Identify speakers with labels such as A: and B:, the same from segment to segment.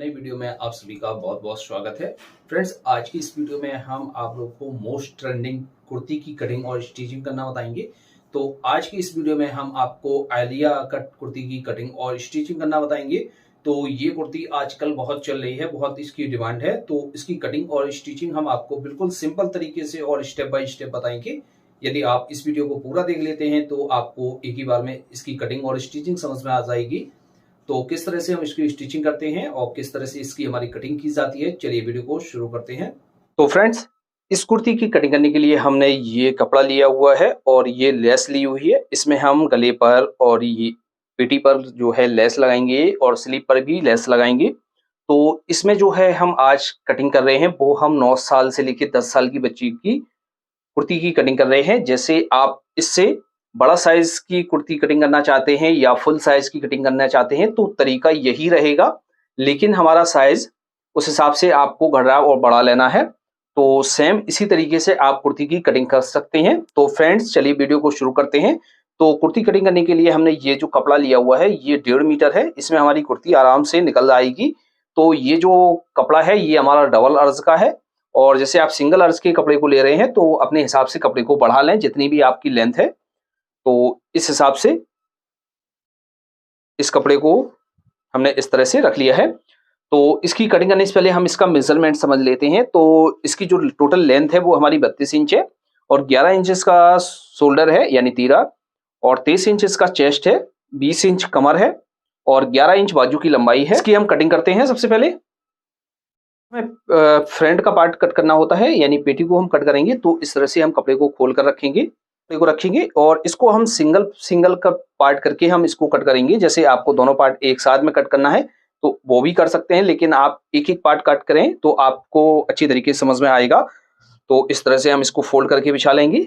A: नई वीडियो में आप सभी का बहुत बहुत स्वागत है। फ्रेंड्स, आज की इस वीडियो में हम आप लोग को मोस्ट ट्रेंडिंग कुर्ती की कटिंग और स्टिचिंग करना बताएंगे। तो आज की इस वीडियो में हम आपको आलिया कट कुर्ती की कटिंग और स्टिचिंग करना बताएंगे। तो ये कुर्ती आजकल बहुत चल रही है, बहुत इसकी डिमांड है। तो इसकी कटिंग और स्टिचिंग हम आपको बिल्कुल सिंपल तरीके से और स्टेप बाय स्टेप बताएंगे। यदि आप इस वीडियो को पूरा देख लेते हैं तो आपको एक ही बार में इसकी कटिंग और स्टिचिंग समझ में आ जाएगी। तो किस तरह से हम इसकी स्टिचिंग करते हैं और किस तरह से इसकी हमारी कटिंग की जाती है, चलिए वीडियो को शुरू करते हैं। तो फ्रेंड्स, इस कुर्ती की कटिंग करने के लिए हमने ये कपड़ा लिया हुआ है और ये लेस ली हुई है। इसमें हम गले पर और ये पेटी पर जो है लेस लगाएंगे और स्लीव पर भी लेस लगाएंगे। तो इसमें जो है हम आज कटिंग कर रहे हैं वो हम 9 साल से लेकर 10 साल की बच्ची की कुर्ती की कटिंग कर रहे हैं। जैसे आप इससे बड़ा साइज की कुर्ती कटिंग करना चाहते हैं या फुल साइज की कटिंग करना चाहते हैं तो तरीका यही रहेगा, लेकिन हमारा साइज उस हिसाब से आपको घटा और बढ़ा लेना है। तो सेम इसी तरीके से आप कुर्ती की कटिंग कर सकते हैं। तो फ्रेंड्स, चलिए वीडियो को शुरू करते हैं। तो कुर्ती कटिंग करने के लिए हमने ये जो कपड़ा लिया हुआ है ये 1.5 मीटर है। इसमें हमारी कुर्ती आराम से निकल आएगी। तो ये जो कपड़ा है ये हमारा डबल अर्ज का है, और जैसे आप सिंगल अर्ज के कपड़े को ले रहे हैं तो अपने हिसाब से कपड़े को बढ़ा लें, जितनी भी आपकी लेंथ है। तो इस हिसाब से इस कपड़े को हमने इस तरह से रख लिया है। तो इसकी कटिंग करने से पहले हम इसका मेजरमेंट समझ लेते हैं। तो इसकी जो टोटल लेंथ है वो हमारी 32 इंच है और 11 इंच इसका शोल्डर है यानी तीरा, और 23 इंच इसका चेस्ट है, 20 इंच कमर है और 11 इंच बाजू की लंबाई है। इसकी हम कटिंग करते हैं। सबसे पहले हमें फ्रंट का पार्ट कट करना होता है, यानी पेटी को हम कट करेंगे। तो इस तरह से हम कपड़े को खोल कर रखेंगे और इसको हम सिंगल सिंगल का पार्ट करके हम इसको कट करेंगे। जैसे आपको दोनों पार्ट एक साथ में कट करना है तो वो भी कर सकते हैं, लेकिन आप एक एक पार्ट कट करें तो आपको अच्छी तरीके से समझ में आएगा। तो इस तरह से हम इसको फोल्ड करके बिछा लेंगे।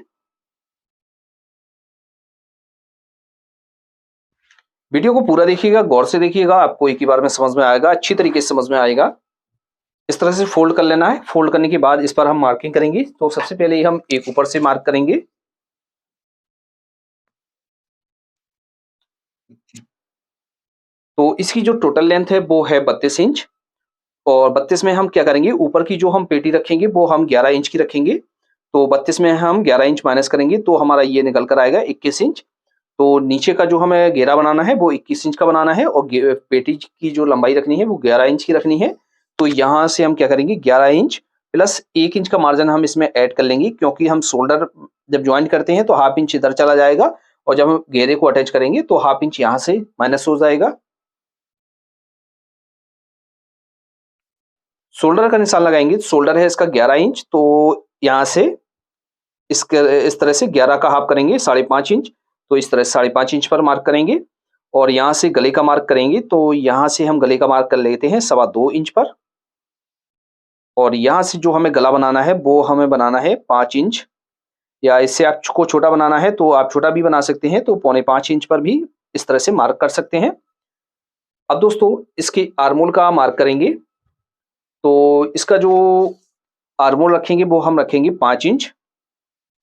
A: वीडियो को पूरा देखिएगा, गौर से देखिएगा, आपको एक ही बार में समझ में आएगा, अच्छी तरीके से समझ में आएगा। इस तरह से फोल्ड कर लेना है। फोल्ड करने के बाद इस पर हम मार्किंग करेंगे। तो सबसे पहले हम एक ऊपर से मार्क करेंगे। तो इसकी जो टोटल लेंथ है वो है 32 इंच, और 32 में हम क्या करेंगे, ऊपर की जो हम पेटी रखेंगे वो हम 11 इंच की रखेंगे। तो 32 में हम 11 इंच माइनस करेंगे तो हमारा ये निकल कर आएगा 21 इंच। तो नीचे का जो हमें घेरा बनाना है वो 21 इंच का बनाना है और पेटी की जो लंबाई रखनी है वो 11 इंच की रखनी है। तो यहाँ से हम क्या करेंगे, 11 इंच प्लस 1 इंच का मार्जिन हम इसमें ऐड कर लेंगे, क्योंकि हम शोल्डर जब ज्वाइन करते हैं तो हाफ इंच इधर चला जाएगा और जब हम घेरे को अटैच करेंगे तो हाफ इंच यहाँ से माइनस हो जाएगा। शोल्डर का निशान लगाएंगे। शोल्डर है इसका 11 इंच, तो यहाँ से इस तरह से 11 का हाफ करेंगे 5.5 इंच। तो इस तरह से 5.5 इंच पर मार्क करेंगे और यहाँ से गले का मार्क करेंगे। तो यहाँ से हम गले का मार्क कर लेते हैं 2.25 इंच पर, और यहाँ से जो हमें गला बनाना है वो हमें बनाना है 5 इंच, या इससे आपको छोटा बनाना है तो आप छोटा भी बना सकते हैं। तो 4.25 इंच पर भी इस तरह से मार्क कर सकते हैं। अब दोस्तों, इसके आर्मोल का मार्क करेंगे। तो इसका जो आर्मोल रखेंगे वो हम रखेंगे 5 इंच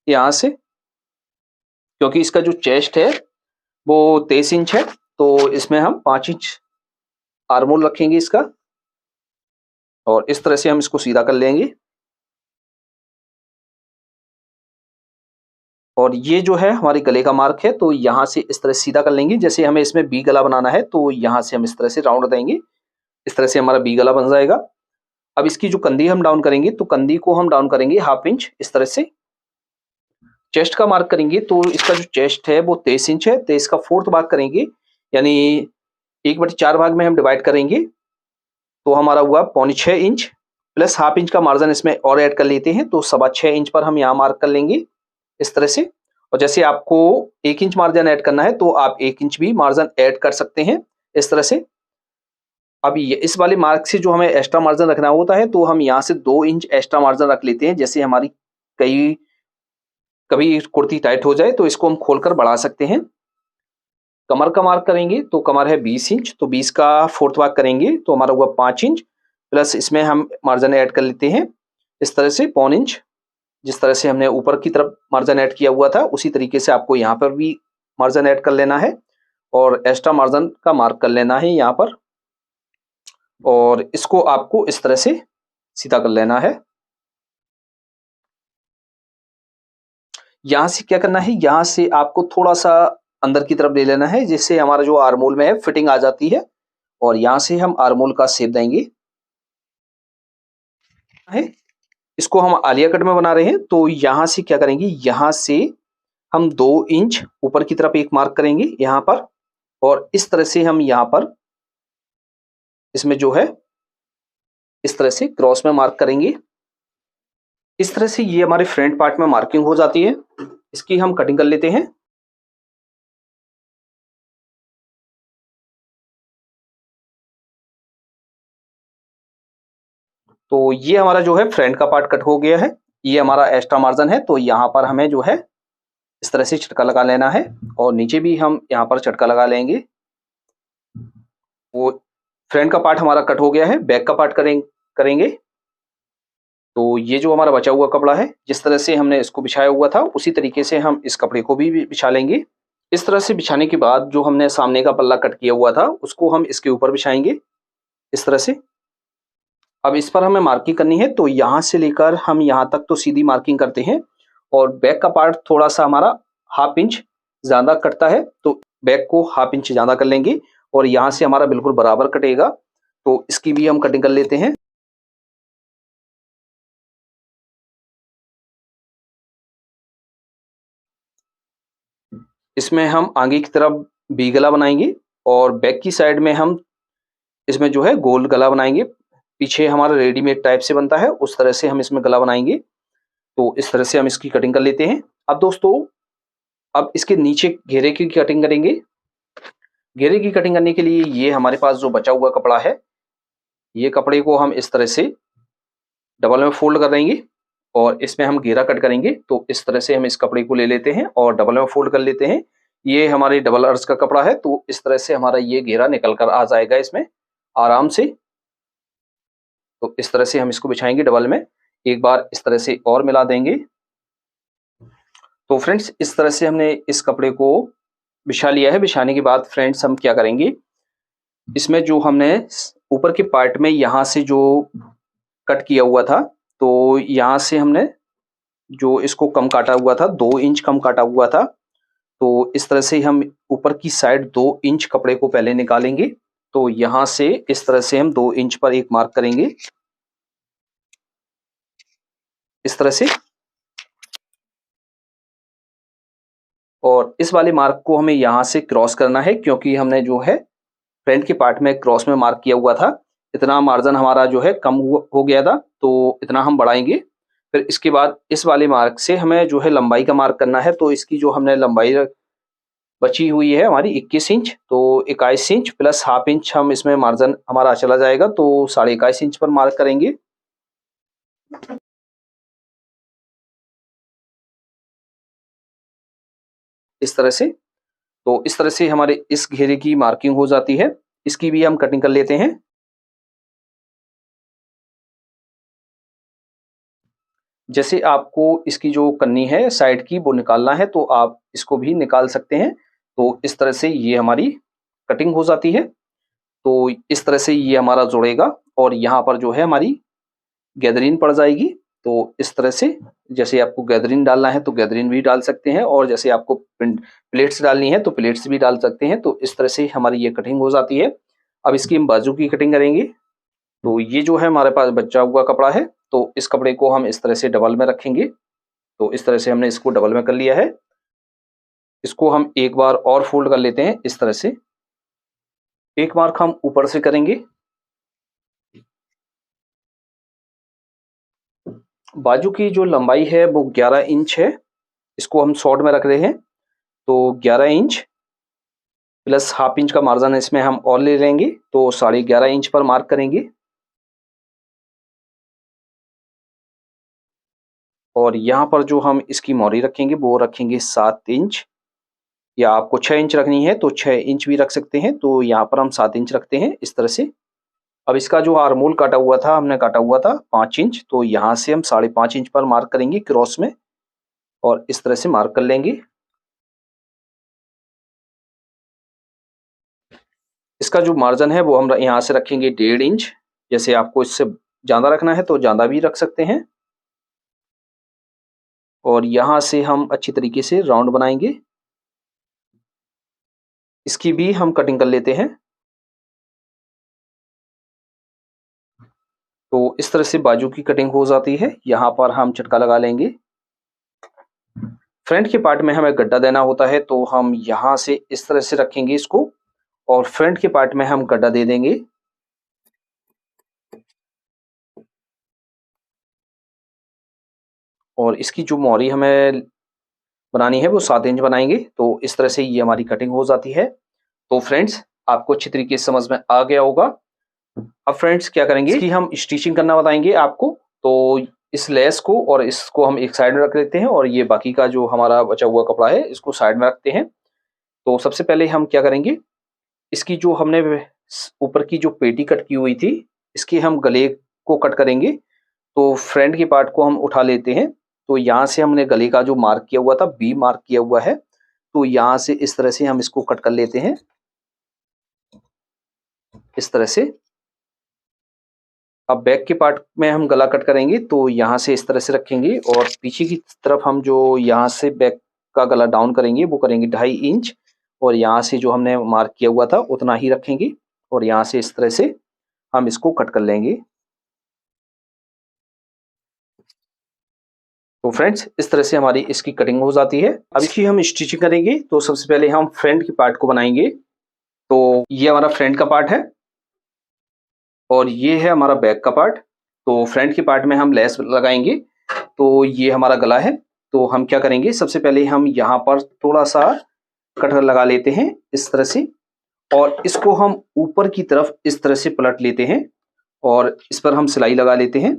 A: यहाँ से, क्योंकि इसका जो चेस्ट है वो 23 इंच है। तो इसमें हम 5 इंच आर्मोल रखेंगे इसका, और इस तरह से हम इसको सीधा कर लेंगे। और ये जो है हमारे गले का मार्क है, तो यहाँ से इस तरह सीधा कर लेंगे। जैसे हमें इसमें बी गला बनाना है तो यहाँ से हम इस तरह से राउंड देंगे। इस तरह से हमारा बी गला बन जाएगा। अब इसकी जो कंधी हम डाउन करेंगे तो कंधी को हम डाउन करेंगे हाफ इंच इस तरह से। चेस्ट का मार्क करेंगे तो इसका जो चेस्ट है वो 23 इंच है। तो इसका 4th भाग करेंगे, यानी 1/4 भाग में हम डिवाइड करेंगे। तो हमारा हुआ 5.25 इंच प्लस हाफ इंच का मार्जिन इसमें और ऐड कर लेते हैं। तो 6.25 इंच पर हम यहाँ मार्क कर लेंगे इस तरह से। और जैसे आपको 1 इंच मार्जिन ऐड करना है तो आप 1 इंच भी मार्जिन ऐड कर सकते हैं इस तरह से। अब ये इस वाले मार्क से जो हमें एक्स्ट्रा मार्जिन रखना होता है तो हम यहाँ से 2 इंच एक्स्ट्रा मार्जिन रख लेते हैं। जैसे हमारी कभी कुर्ती टाइट हो जाए तो इसको हम खोलकर बढ़ा सकते हैं। कमर का मार्क करेंगे तो कमर है 20 इंच, तो 20 का 4th भाग करेंगे तो हमारा हुआ 5 इंच प्लस इसमें हम मार्जिन ऐड कर लेते हैं इस तरह से 1.25 इंच। जिस तरह से हमने ऊपर की तरफ मार्जिन ऐड किया हुआ था उसी तरीके से आपको यहाँ पर भी मार्जिन ऐड कर लेना है और एक्स्ट्रा मार्जिन का मार्क कर लेना है यहाँ पर। और इसको आपको इस तरह से सीधा कर लेना है। यहाँ से क्या करना है, यहाँ से आपको थोड़ा सा अंदर की तरफ ले लेना है, जिससे हमारा जो आर्म होल में है फिटिंग आ जाती है। और यहाँ से हम आर्म होल का शेप देंगे है। इसको हम आलिया कट में बना रहे हैं, तो यहाँ से क्या करेंगे, यहाँ से हम 2 इंच ऊपर की तरफ एक मार्क करेंगे यहाँ पर, और इस तरह से हम यहाँ पर इसमें जो है इस तरह से क्रॉस में मार्क करेंगे। इस तरह से ये हमारे फ्रंट पार्ट में मार्किंग हो जाती है। इसकी हम कटिंग कर लेते हैं। तो ये हमारा जो है फ्रंट का पार्ट कट हो गया है। ये हमारा एक्स्ट्रा मार्जिन है, तो यहाँ पर हमें जो है इस तरह से झटका लगा लेना है, और नीचे भी हम यहाँ पर झटका लगा लेंगे। वो फ्रंट का पार्ट हमारा कट हो गया है, बैक का पार्ट करेंगे। तो ये जो हमारा बचा हुआ कपड़ा है, जिस तरह से हमने इसको बिछाया हुआ था उसी तरीके से हम इस कपड़े को भी बिछा लेंगे। इस तरह से बिछाने के बाद जो हमने सामने का पल्ला कट किया हुआ था उसको हम इसके ऊपर बिछाएंगे इस तरह से। अब इस पर हमें मार्किंग करनी है, तो यहाँ से लेकर हम यहाँ तक तो सीधी मार्किंग करते हैं, और बैक का पार्ट थोड़ा सा हमारा 1/2 इंच ज़्यादा कटता है, तो बैक को 1/2 इंच ज़्यादा कर लेंगे, और यहाँ से हमारा बिल्कुल बराबर कटेगा। तो इसकी भी हम कटिंग कर लेते हैं। इसमें हम आगे की तरफ वी गला बनाएंगे, और बैक की साइड में हम इसमें जो है गोल गला बनाएंगे। पीछे हमारा रेडीमेड टाइप से बनता है, उस तरह से हम इसमें गला बनाएंगे। तो इस तरह से हम इसकी कटिंग कर लेते हैं। अब दोस्तों, अब इसके नीचे घेरे की कटिंग करेंगे। घेरे की कटिंग करने के लिए ये हमारे पास जो बचा हुआ कपड़ा है, ये कपड़े को हम इस तरह से डबल में फोल्ड कर देंगे, और इसमें हम घेरा कट करेंगे। तो इस तरह से हम इस कपड़े को ले लेते हैं और डबल में फोल्ड कर लेते हैं। ये हमारे डबल अर्ज का कपड़ा है, तो इस तरह से हमारा ये घेरा निकल कर आ जाएगा इसमें आराम से। तो इस तरह से हम इसको बिछाएंगे डबल में, एक बार इस तरह से और मिला देंगे। तो फ्रेंड्स, इस तरह से हमने इस कपड़े को बिछा लिया है। बिछाने के बाद फ्रेंड्स हम क्या करेंगे, इसमें जो हमने ऊपर के पार्ट में यहाँ से जो कट किया हुआ था, तो यहाँ से हमने जो इसको कम काटा हुआ था, 2 इंच कम काटा हुआ था। तो इस तरह से हम ऊपर की साइड 2 इंच कपड़े को पहले निकालेंगे। तो यहाँ से इस तरह से हम 2 इंच पर एक मार्क करेंगे इस तरह से, और इस वाले मार्क को हमें यहाँ से क्रॉस करना है, क्योंकि हमने जो है फ्रंट के पार्ट में क्रॉस में मार्क किया हुआ था। इतना मार्जिन हमारा जो है कम हो गया था, तो इतना हम बढ़ाएंगे। फिर इसके बाद इस वाले मार्क से हमें जो है लंबाई का मार्क करना है। तो इसकी जो हमने लंबाई बची हुई है हमारी 21 इंच, तो 21 इंच प्लस 1/2 इंच हम इसमें मार्जिन हमारा चला जाएगा, तो 21.5 इंच पर मार्क करेंगे इस तरह से। तो इस तरह से हमारे इस घेरे की मार्किंग हो जाती है। इसकी भी हम कटिंग कर लेते हैं। जैसे आपको इसकी जो कन्नी है साइड की वो निकालना है, तो आप इसको भी निकाल सकते हैं। तो इस तरह से ये हमारी कटिंग हो जाती है। तो इस तरह से ये हमारा जुड़ेगा, और यहाँ पर जो है हमारी गैदरीन पड़ जाएगी। तो इस तरह से जैसे आपको गैदरीन डालना है तो गैदरीन भी डाल सकते हैं, और जैसे आपको प्लेट्स डालनी है तो प्लेट्स भी डाल सकते हैं। तो इस तरह से हमारी ये कटिंग हो जाती है। अब इसकी हम बाजू की कटिंग करेंगे। तो ये जो है हमारे पास बचा हुआ कपड़ा है, तो इस कपड़े को हम इस तरह से डबल में रखेंगे। तो इस तरह से हमने इसको डबल में कर लिया है। इसको हम एक बार और फोल्ड कर लेते हैं इस तरह से। एक मार्क हम ऊपर से करेंगे। बाजू की जो लंबाई है वो 11 इंच है। इसको हम शॉर्ट में रख रहे हैं, तो 11 इंच प्लस 1/2 इंच का मार्जिन इसमें हम और ले लेंगे, तो 11.5 इंच पर मार्क करेंगे। और यहाँ पर जो हम इसकी मोरी रखेंगे वो रखेंगे 7 इंच, या आपको 6 इंच रखनी है तो 6 इंच भी रख सकते हैं। तो यहाँ पर हम 7 इंच रखते हैं इस तरह से। अब इसका जो आर्मोल काटा हुआ था, हमने काटा हुआ था 5 इंच, तो यहाँ से हम 5.5 इंच पर मार्क करेंगे क्रॉस में, और इस तरह से मार्क कर लेंगे। इसका जो मार्जिन है वो हम यहाँ से रखेंगे 1.5 इंच। जैसे आपको इससे ज़्यादा रखना है तो ज़्यादा भी रख सकते हैं। और यहाँ से हम अच्छी तरीके से राउंड बनाएंगे। इसकी भी हम कटिंग कर लेते हैं। तो इस तरह से बाजू की कटिंग हो जाती है। यहाँ पर हम चटका लगा लेंगे। फ्रंट के पार्ट में हमें गड्ढा देना होता है तो हम यहाँ से इस तरह से रखेंगे इसको, और फ्रंट के पार्ट में हम गड्ढा दे देंगे। और इसकी जो मोहरी हमें बनानी है वो 7 इंच बनाएंगे। तो इस तरह से ये हमारी कटिंग हो जाती है। तो फ्रेंड्स, आपको अच्छी तरीके से समझ में आ गया होगा। अब फ्रेंड्स क्या करेंगे कि हम स्टिचिंग करना बताएंगे आपको। तो इस लेस को और इसको हम एक साइड में रख लेते हैं, और ये बाकी का जो हमारा बचा हुआ कपड़ा है इसको साइड में रखते हैं। तो सबसे पहले हम क्या करेंगे, इसकी जो हमने ऊपर की जो पेटी कट की हुई थी, इसके हम गले को कट करेंगे। तो फ्रंट के पार्ट को हम उठा लेते हैं। तो यहाँ से हमने गले का जो मार्क किया हुआ था, बी मार्क किया हुआ है, तो यहाँ से इस तरह से हम इसको कट कर लेते हैं, इस तरह से। अब बैक के पार्ट में हम गला कट करेंगे, तो यहाँ से इस तरह से रखेंगे, और पीछे की तरफ हम जो यहाँ से बैक का गला डाउन करेंगे वो करेंगे 2.5 इंच, और यहाँ से जो हमने मार्क किया हुआ था उतना ही रखेंगे, और यहाँ से इस तरह से हम इसको कट कर लेंगे। तो फ्रेंड्स, इस तरह से हमारी इसकी कटिंग हो जाती है। अब इसकी हम स्टिचिंग करेंगे। तो सबसे पहले हम फ्रंट के पार्ट को बनाएंगे। तो ये हमारा फ्रंट का पार्ट है, और ये है हमारा बैक का पार्ट। तो फ्रंट के पार्ट में हम लेस लगाएंगे। तो ये हमारा गला है। तो हम क्या करेंगे, सबसे पहले हम यहाँ पर थोड़ा सा कटर लगा लेते हैं इस तरह से, और इसको हम ऊपर की तरफ इस तरह से पलट लेते हैं, और इस पर हम सिलाई लगा लेते हैं।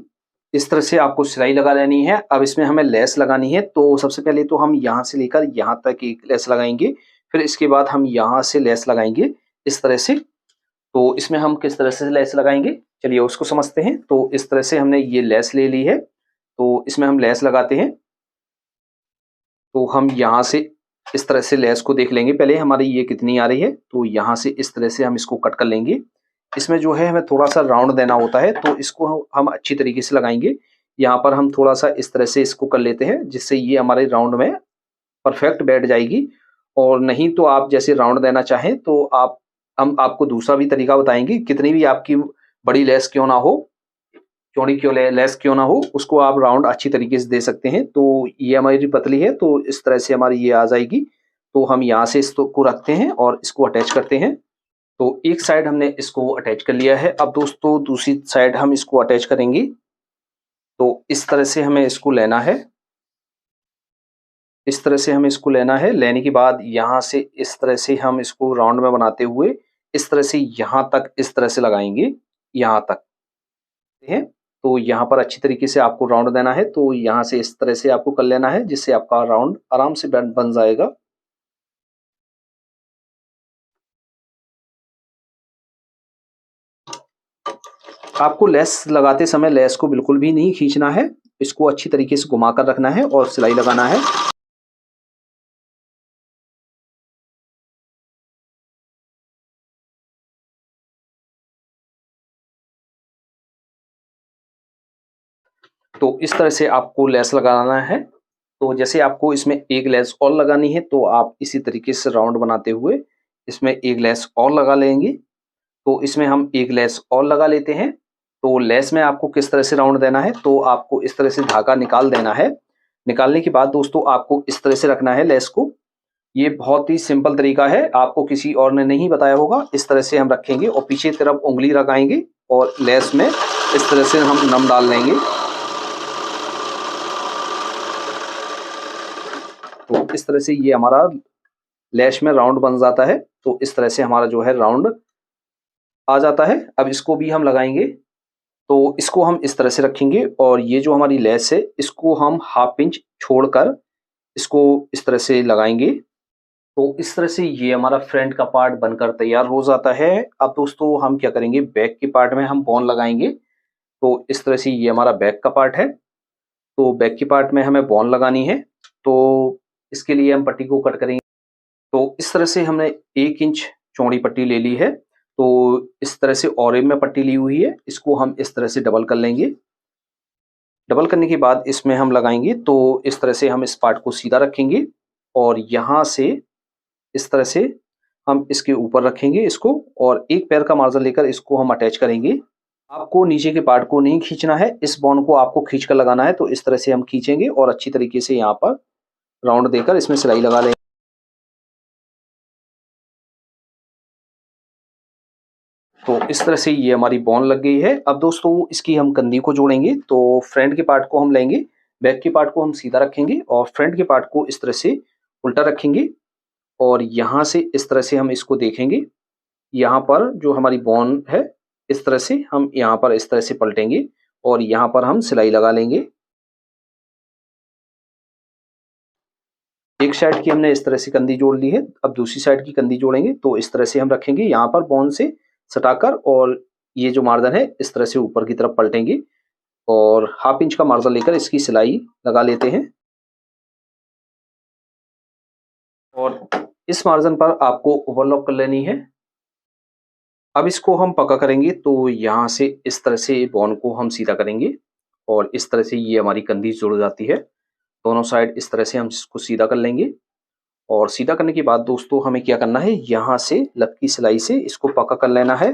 A: इस तरह से आपको सिलाई लगा लेनी है। अब इसमें हमें लेस लगानी है। तो सबसे पहले तो हम यहाँ से लेकर यहाँ तक एक लेस लगाएंगे, फिर इसके बाद हम यहाँ से लेस लगाएंगे इस तरह से। तो इसमें हम किस तरह से लेस लगाएंगे, चलिए उसको समझते हैं। तो इस तरह से हमने ये लेस ले ली है, तो इसमें हम लेस लगाते हैं। तो हम यहाँ से इस तरह से लेस को देख लेंगे पहले हमारी ये कितनी आ रही है। तो यहाँ से इस तरह से हम इसको कट कर लेंगे। इसमें जो है हमें थोड़ा सा राउंड देना होता है, तो इसको हम अच्छी तरीके से लगाएंगे। यहाँ पर हम थोड़ा सा इस तरह से इसको कर लेते हैं, जिससे ये हमारे राउंड में परफेक्ट बैठ जाएगी। और नहीं तो आप जैसे राउंड देना चाहें तो हम आपको दूसरा भी तरीका बताएंगे। कितनी भी आपकी बड़ी लेस क्यों ना हो, चौड़ी क्यों लेस क्यों ना हो, उसको आप राउंड अच्छी तरीके से दे सकते हैं। तो ये हमारी पतली है, तो इस तरह से हमारी ये आ जाएगी। तो हम यहाँ से इसको रखते हैं और इसको अटैच करते हैं। तो एक साइड हमने इसको अटैच कर लिया है। अब दोस्तों दूसरी साइड हम इसको अटैच करेंगे। तो इस तरह से हमें इसको लेना है, इस तरह से हमें इसको लेना है। लेने के बाद यहाँ से इस तरह से हम इसको राउंड में बनाते हुए इस तरह से यहाँ तक इस तरह से लगाएंगे, यहाँ तक है। तो यहाँ पर अच्छी तरीके से आपको राउंड देना है। तो यहाँ से इस तरह से आपको कर लेना है, जिससे आपका राउंड आराम से बन जाएगा। आपको लेस लगाते समय लेस को बिल्कुल भी नहीं खींचना है, इसको अच्छी तरीके से घुमा कर रखना है और सिलाई लगाना है। तो इस तरह से आपको लेस लगाना है। तो जैसे आपको इसमें एक लेस और लगानी है, तो आप इसी तरीके से राउंड बनाते हुए इसमें एक लेस और लगा लेंगे। तो इसमें हम एक लेस और लगा लेते हैं। तो लेस में आपको किस तरह से राउंड देना है, तो आपको इस तरह से धागा निकाल देना है। निकालने के बाद दोस्तों आपको इस तरह से रखना है लेस को। ये बहुत ही सिंपल तरीका है, आपको किसी और ने नहीं बताया होगा। इस तरह से हम रखेंगे और पीछे की तरफ उंगली लगाएंगे, और लेस में इस तरह से हम नम डाल लेंगे। तो इस तरह से ये हमारा लेस में राउंड बन जाता है। तो इस तरह से हमारा जो है राउंड आ जाता है। अब इसको भी हम लगाएंगे। तो इसको हम इस तरह से रखेंगे, और ये जो हमारी लेस है इसको हम 1/2 इंच छोड़कर इसको इस तरह से लगाएंगे। तो इस तरह से ये हमारा फ्रंट का पार्ट बनकर तैयार हो जाता है। अब दोस्तों हम क्या करेंगे, बैक के पार्ट में हम बॉन लगाएंगे। तो इस तरह से ये हमारा बैक का पार्ट है। तो बैक के पार्ट में हमें बॉन लगानी है। तो इसके लिए हम पट्टी को कट करेंगे। तो इस तरह से हमने 1 इंच चौड़ी पट्टी ले ली है। तो इस तरह से ऑरेंज में पट्टी ली हुई है, इसको हम इस तरह से डबल कर लेंगे। डबल करने के बाद इसमें हम लगाएंगे, तो इस तरह से हम इस पार्ट को सीधा रखेंगे और यहाँ से इस तरह से हम इसके ऊपर रखेंगे इसको, और एक पैर का मार्जिन लेकर इसको हम अटैच करेंगे। आपको नीचे के पार्ट को नहीं खींचना है, इस बॉन्ड को आपको खींच कर लगाना है। तो इस तरह से हम खींचेंगे और अच्छी तरीके से यहाँ पर राउंड देकर इसमें सिलाई लगा लेंगे। तो इस तरह से ये हमारी बॉन्ड लग गई है। अब दोस्तों इसकी हम कंधी को जोड़ेंगे। तो फ्रंट के पार्ट को हम लेंगे, बैक के पार्ट को हम सीधा रखेंगे और फ्रंट के पार्ट को इस तरह से उल्टा रखेंगे और यहाँ से इस तरह से हम इसको देखेंगे। यहाँ पर जो हमारी बॉन्ड है इस तरह से हम यहाँ पर इस तरह से पलटेंगे और यहाँ पर हम सिलाई लगा लेंगे। एक साइड की हमने इस तरह से कंधी जोड़ ली है, अब दूसरी साइड की कंधी जोड़ेंगे। तो इस तरह से हम रखेंगे यहाँ पर बॉन्ड से सटाकर, और ये जो मार्जिन है इस तरह से ऊपर की तरफ पलटेंगे और हाफ इंच का मार्जिन लेकर इसकी सिलाई लगा लेते हैं। और इस मार्जिन पर आपको ओवरलॉक कर लेनी है। अब इसको हम पक्का करेंगे, तो यहाँ से इस तरह से बॉन्ड को हम सीधा करेंगे और इस तरह से ये हमारी कंधी जुड़ जाती है। दोनों साइड इस तरह से हम इसको सीधा कर लेंगे और सीधा करने के बाद दोस्तों हमें क्या करना है, यहाँ से लपकी सिलाई से इसको पक्का कर लेना है।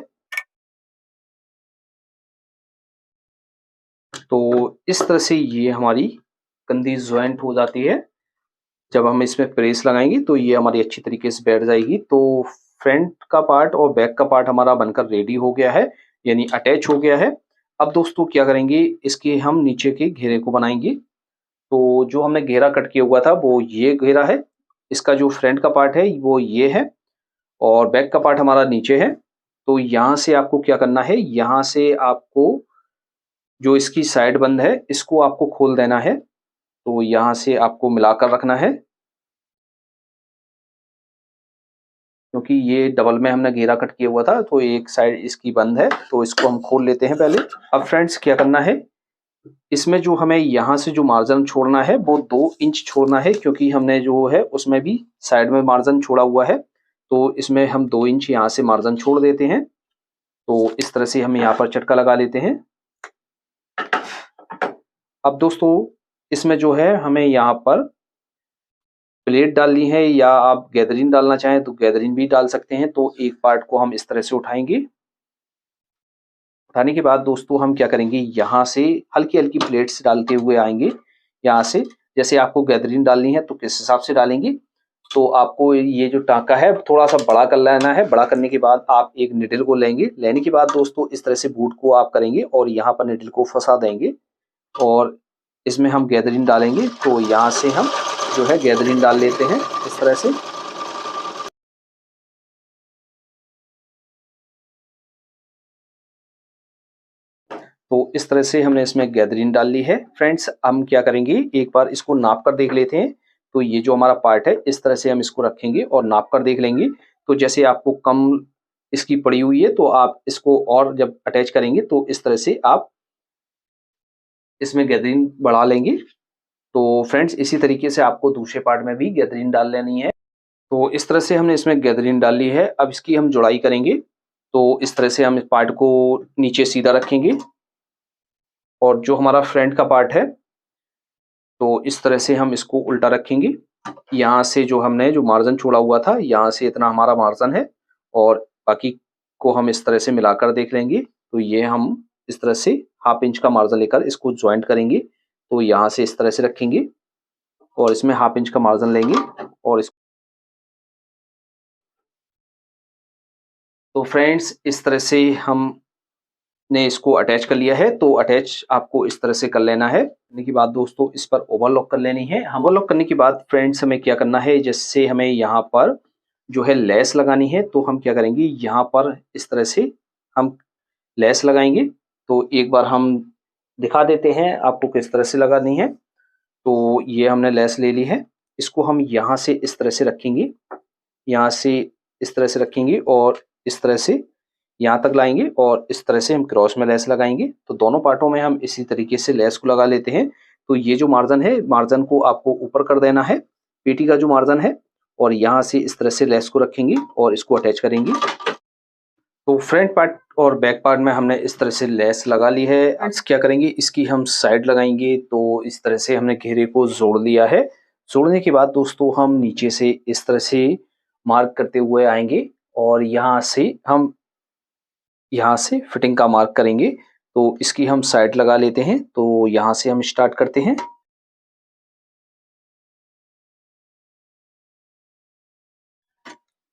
A: तो इस तरह से ये हमारी कंधी ज्वाइंट हो जाती है। जब हम इसमें प्रेस लगाएंगे तो ये हमारी अच्छी तरीके से बैठ जाएगी। तो फ्रंट का पार्ट और बैक का पार्ट हमारा बनकर रेडी हो गया है, यानी अटैच हो गया है। अब दोस्तों क्या करेंगे, इसके हम नीचे के घेरे को बनाएंगे। तो जो हमने घेरा कट किया हुआ था वो ये घेरा है, इसका जो फ्रंट का पार्ट है वो ये है और बैक का पार्ट हमारा नीचे है। तो यहाँ से आपको क्या करना है, यहाँ से आपको जो इसकी साइड बंद है इसको आपको खोल देना है। तो यहाँ से आपको मिलाकर रखना है, क्योंकि ये डबल में हमने घेरा कट किया हुआ था तो एक साइड इसकी बंद है। तो इसको हम खोल लेते हैं पहले। अब फ्रेंड्स क्या करना है, इसमें जो हमें यहाँ से जो मार्जिन छोड़ना है वो 2 इंच छोड़ना है, क्योंकि हमने जो है उसमें भी साइड में मार्जिन छोड़ा हुआ है। तो इसमें हम 2 इंच यहाँ से मार्जिन छोड़ देते हैं। तो इस तरह से हम यहाँ पर चटका लगा लेते हैं। अब दोस्तों इसमें जो है हमें यहाँ पर प्लेट डालनी है, या आप गैदरिन डालना चाहें तो गैदरिन भी डाल सकते हैं। तो एक पार्ट को हम इस तरह से उठाएंगे। उठाने के बाद दोस्तों हम क्या करेंगे, यहाँ से हल्की हल्की प्लेट्स डालते हुए आएंगे। यहाँ से जैसे आपको गैदरिन डालनी है तो किस हिसाब से डालेंगे, तो आपको ये जो टाँका है थोड़ा सा बड़ा कर लेना है। बड़ा करने के बाद आप एक निडल को लेंगे। लेने के बाद दोस्तों इस तरह से बूट को आप करेंगे और यहाँ पर निडल को फंसा देंगे और इसमें हम गैदरिन डालेंगे। तो यहाँ से हम जो है गैदरिन डाल लेते हैं इस तरह से। तो इस तरह से हमने इसमें गैदरिन डाल ली है। फ्रेंड्स हम क्या करेंगे, एक बार इसको नाप कर देख लेते हैं। तो ये जो हमारा पार्ट है इस तरह से हम इसको रखेंगे और नाप कर देख लेंगे। तो जैसे आपको कम इसकी पड़ी हुई है तो आप इसको और जब अटैच करेंगे तो इस तरह से आप इसमें गैदरिन बढ़ा लेंगे। तो फ्रेंड्स इसी तरीके से आपको दूसरे पार्ट में भी गैदरिन डाल लेनी है। तो इस तरह से हमने इसमें गैदरिन डाल ली है। अब इसकी हम जुड़ाई करेंगे। तो इस तरह से हम इस पार्ट को नीचे सीधा रखेंगे और जो हमारा फ्रंट का पार्ट है तो इस तरह से हम इसको उल्टा रखेंगे। यहाँ से जो हमने जो मार्जिन छोड़ा हुआ था यहाँ से इतना हमारा मार्जिन है और बाकी को हम इस तरह से मिलाकर देख लेंगे। तो ये हम इस तरह से हाफ इंच का मार्जिन लेकर इसको ज्वाइंट करेंगे। तो यहाँ से इस तरह से रखेंगे और इसमें हाफ इंच का मार्जिन लेंगे और इस तो फ्रेंड्स इस तरह से हमने इसको अटैच कर लिया है। तो अटैच आपको इस तरह से कर लेना है। करने के बाद दोस्तों इस पर ओवरलॉक कर लेनी है। ओवरलॉक करने के बाद फ्रेंड्स हमें क्या करना है, जैसे हमें यहाँ पर जो है लेस लगानी है तो हम क्या करेंगे, यहाँ पर इस तरह से हम लेस लगाएंगे। तो एक बार हम दिखा देते हैं आपको किस तरह से लगानी है। तो ये हमने लेस ले ली है, इसको हम यहाँ से इस तरह से रखेंगे, यहाँ से इस तरह से रखेंगे और इस तरह से यहाँ तक लाएंगे और इस तरह से हम क्रॉस में लेस लगाएंगे। तो दोनों पार्टों में हम इसी तरीके से लेस को लगा लेते हैं। तो ये जो मार्जिन है, मार्जिन को आपको ऊपर कर देना है, पेटी का जो मार्जिन है, और यहाँ से इस तरह से लेस को रखेंगे और इसको अटैच करेंगे। तो फ्रंट पार्ट और बैक पार्ट में हमने इस तरह से लेस लगा ली है। अब क्या करेंगे, इसकी हम साइड लगाएंगे। तो इस तरह से हमने घेरे को जोड़ लिया है। जोड़ने के बाद दोस्तों हम नीचे से इस तरह से मार्क करते हुए आएंगे और यहाँ से फिटिंग का मार्क करेंगे। तो इसकी हम साइड लगा लेते हैं। तो यहाँ से हम स्टार्ट करते हैं।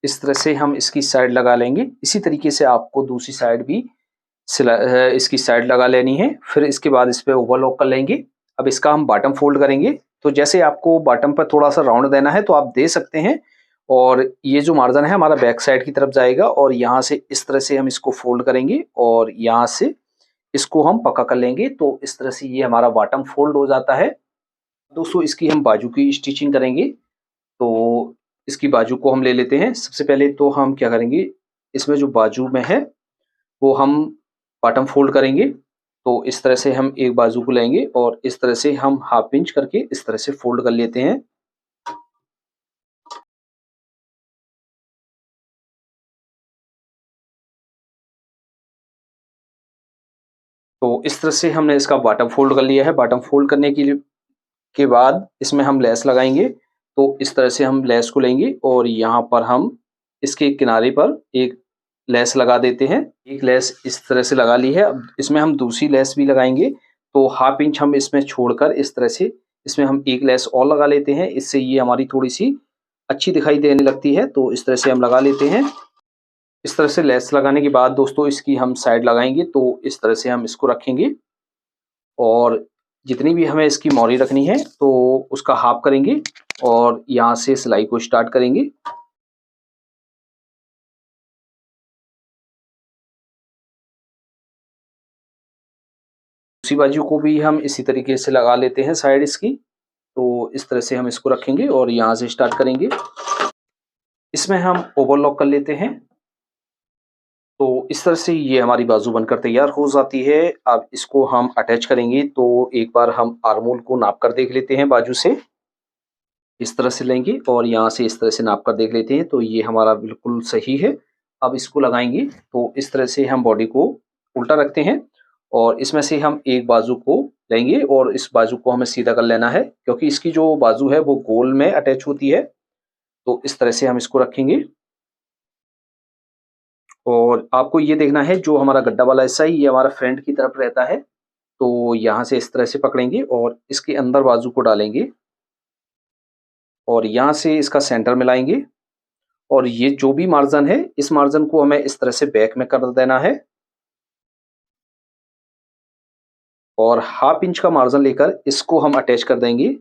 A: इस तरह से हम इसकी साइड लगा लेंगे। इसी तरीके से आपको दूसरी साइड भी इसकी साइड लगा लेनी है। फिर इसके बाद इस पे ओवरलॉक कर लेंगे। अब इसका हम बॉटम फोल्ड करेंगे। तो जैसे आपको बॉटम पर थोड़ा सा राउंड देना है तो आप दे सकते हैं। और ये जो मार्जिन है हमारा बैक साइड की तरफ जाएगा और यहाँ से इस तरह से हम इसको फोल्ड करेंगे और यहाँ से इसको हम पक्का कर लेंगे। तो इस तरह से ये हमारा बॉटम फोल्ड हो जाता है। दोस्तों इसकी हम बाजू की स्टिचिंग करेंगे। तो इसकी बाजू को हम ले लेते हैं। सबसे पहले तो हम क्या करेंगे, इसमें जो बाजू में है वो हम बॉटम फोल्ड करेंगे। तो इस तरह से हम एक बाजू को लेंगे और इस तरह से हम हाफ इंच करके इस तरह से फोल्ड कर लेते हैं। तो इस तरह से हमने इसका बॉटम फोल्ड कर लिया है। बॉटम फोल्ड करने के बाद इसमें हम लेस लगाएंगे। तो इस तरह से हम लेस को लेंगे और यहाँ पर हम इसके किनारे पर एक लेस लगा देते हैं। एक लेस इस तरह से लगा ली है। अब इसमें हम दूसरी लेस भी लगाएंगे। तो हाफ इंच हम इसमें छोड़कर इस तरह से इसमें हम एक लेस और लगा लेते हैं। इससे ये हमारी थोड़ी सी अच्छी दिखाई देने लगती है। तो इस तरह से हम लगा लेते हैं। इस तरह से लेस लगाने के बाद दोस्तों इसकी हम साइड लगाएंगे। तो इस तरह से हम इसको रखेंगे और जितनी भी हमें इसकी मोरी रखनी है तो उसका हाफ करेंगे और यहाँ से सिलाई को स्टार्ट करेंगे। दूसरी बाजू को भी हम इसी तरीके से लगा लेते हैं साइड इसकी। तो इस तरह से हम इसको रखेंगे और यहाँ से स्टार्ट करेंगे। इसमें हम ओवरलॉक कर लेते हैं। तो इस तरह से ये हमारी बाजू बनकर तैयार हो जाती है। अब इसको हम अटैच करेंगे। तो एक बार हम आर्मोल को नाप कर देख लेते हैं बाजू से। इस तरह से लेंगे और यहाँ से इस तरह से नाप कर देख लेते हैं। तो ये हमारा बिल्कुल सही है। अब इसको लगाएंगे। तो इस तरह से हम बॉडी को उल्टा रखते हैं और इसमें से हम एक बाजू को लेंगे और इस बाजू को हमें सीधा कर लेना है, क्योंकि इसकी जो बाजू है वो गोल में अटैच होती है। तो इस तरह से हम इसको रखेंगे और आपको ये देखना है जो हमारा गड्ढा वाला हिस्सा है ये हमारा फ्रंट की तरफ रहता है। तो यहाँ से इस तरह से पकड़ेंगे और इसके अंदर बाजू को डालेंगे और यहाँ से इसका सेंटर मिलाएंगे और ये जो भी मार्जिन है इस मार्जिन को हमें इस तरह से बैक में कर देना है और हाफ इंच का मार्जिन लेकर इसको हम अटैच कर देंगे।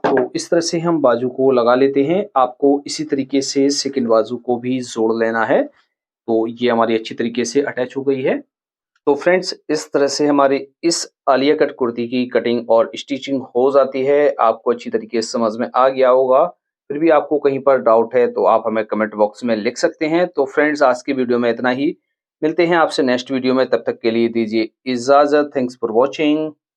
A: तो इस तरह से हम बाजू को लगा लेते हैं। आपको इसी तरीके से सेकंड बाजू को भी जोड़ लेना है। तो ये हमारी अच्छी तरीके से अटैच हो गई है। तो फ्रेंड्स इस तरह से हमारी इस आलिया कट कुर्ती की कटिंग और स्टिचिंग हो जाती है। आपको अच्छी तरीके से समझ में आ गया होगा। फिर भी आपको कहीं पर डाउट है तो आप हमें कमेंट बॉक्स में लिख सकते हैं। तो फ्रेंड्स आज की वीडियो में इतना ही। मिलते हैं आपसे नेक्स्ट वीडियो में। तब तक के लिए दीजिए इजाजत। Thanks for watching.